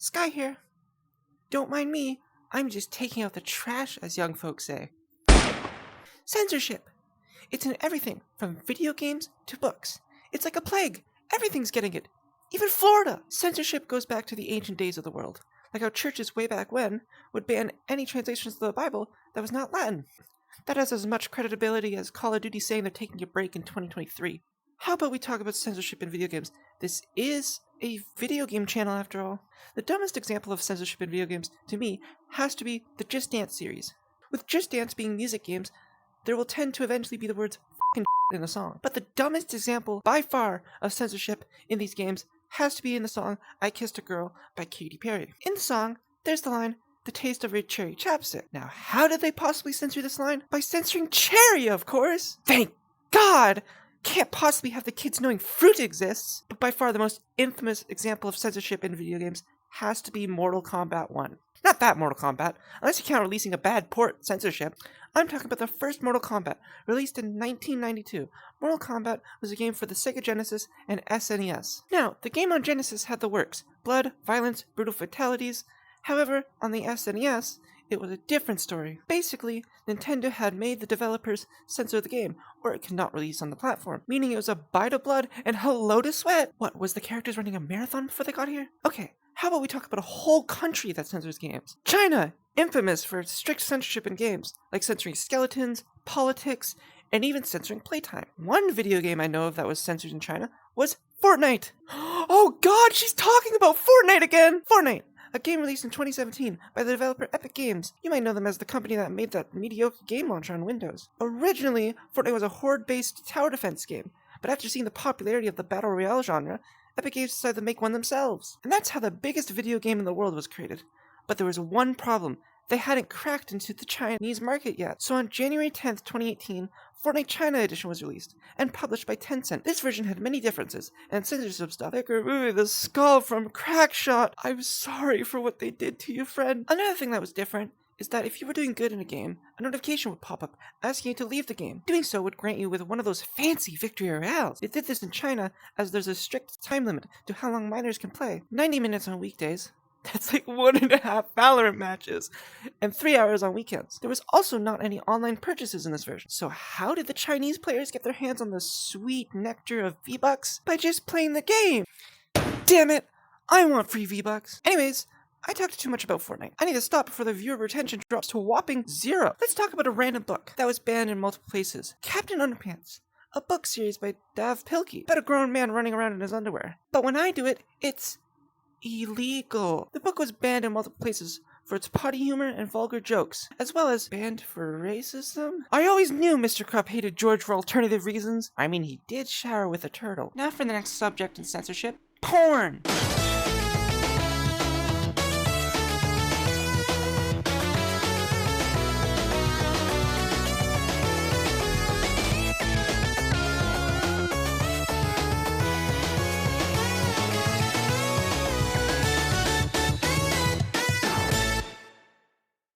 Skye here. Don't mind me, I'm just taking out the trash, as young folks say. Censorship. It's in everything from video games to books. It's like a plague. Everything's getting it. Even Florida. Censorship goes back to the ancient days of the world, like how churches way back when would ban any translations of the Bible that was not Latin. That has as much credibility as Call of Duty saying they're taking a break in 2023. How about we talk about censorship in video games? This is a video game channel after all. The dumbest example of censorship in video games, to me, has to be the Just Dance series. With Just Dance being music games, there will tend to eventually be the words f***ing in the song. But the dumbest example, by far, of censorship in these games has to be in the song I Kissed a Girl by Katy Perry. In the song, there's the line, "The taste of red cherry chapstick." Now, how did they possibly censor this line? By censoring cherry, of course! Thank God! Can't possibly have the kids knowing fruit exists. But by far the most infamous example of censorship in video games has to be Mortal Kombat 1. Not that Mortal Kombat, unless you count releasing a bad port censorship. I'm talking about the first Mortal Kombat, released in 1992. Mortal Kombat was a game for the Sega Genesis and SNES. Now, the game on Genesis had the works: blood, violence, brutal fatalities. However, on the SNES, it was a different story. Basically, Nintendo had made the developers censor the game, or it could not release on the platform, meaning it was a bite of blood and hello to sweat. What, was the characters running a marathon before they got here? Okay, how about we talk about a whole country that censors games? China! Infamous for strict censorship in games, like censoring skeletons, politics, and even censoring playtime. One video game I know of that was censored in China was Fortnite! Oh god, she's talking about Fortnite again! Fortnite! A game released in 2017 by the developer Epic Games. You might know them as the company that made that mediocre game launcher on Windows. Originally, Fortnite was a horde-based tower defense game, but after seeing the popularity of the Battle Royale genre, Epic Games decided to make one themselves. And that's how the biggest video game in the world was created. But there was one problem. They hadn't cracked into the Chinese market yet. So on January 10th, 2018, Fortnite China Edition was released, and published by Tencent. This version had many differences, and censorship stuff. Like removing the skull from Crackshot. I'm sorry for what they did to you, friend. Another thing that was different is that if you were doing good in a game, a notification would pop up asking you to leave the game. Doing so would grant you with one of those fancy victory royales. They did this in China as there's a strict time limit to how long minors can play. 90 minutes on weekdays. That's like 1.5 Valorant matches, and 3 hours on weekends. There was also not any online purchases in this version. So how did the Chinese players get their hands on the sweet nectar of V-Bucks? By just playing the game. Damn it, I want free V-Bucks. Anyways, I talked too much about Fortnite. I need to stop before the viewer retention drops to a whopping 0. Let's talk about a random book that was banned in multiple places. Captain Underpants, a book series by Dav Pilkey, about a grown man running around in his underwear. But when I do it, it's illegal. The book was banned in multiple places for its potty humor and vulgar jokes, as well as banned for racism. I always knew Mr. Krupp hated George for alternative reasons. I mean, he did shower with a turtle. Now for the next subject in censorship: porn.